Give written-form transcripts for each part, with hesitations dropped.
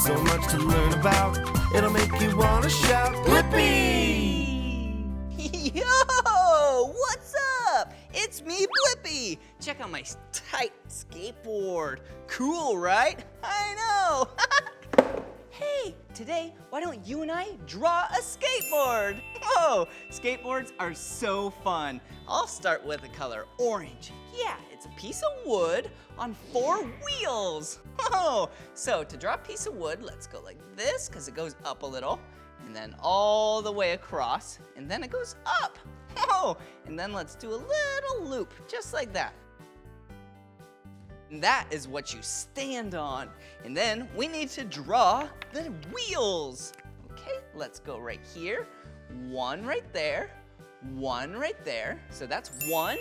so much to learn about. It'll make you want to shout, Blippi! Yo! What's up? It's me, Blippi. Check out my tight skateboard. Cool, right? I know. Hey, today, why don't you and I draw a skateboard? Whoa, skateboards are so fun. I'll start with the color orange. Yeah, it's a piece of wood on 4 wheels. Whoa, so to draw a piece of wood, let's go like this, because it goes up a little, and then all the way across, and then it goes up. Whoa, and then let's do a little loop, just like that. And that is what you stand on. And then we need to draw the wheels. Okay, let's go right here. 1 right there, 1 right there. So that's 1,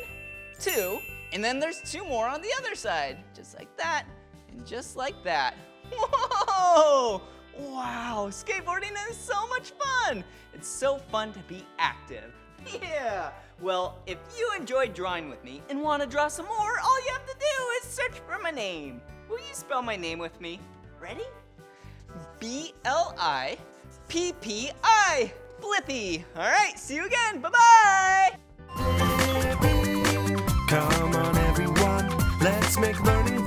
2, and then there's 2 more on the other side. Just like that, and just like that. Whoa! Wow, skateboarding is so much fun. It's so fun to be active. Yeah, well, if you enjoyed drawing with me and want to draw some more, all you have to do is search for my name. Will you spell my name with me? Ready? B-L-I-P-P-I, Blippi. All right, see you again, bye-bye. Blippi, come on everyone, let's make learning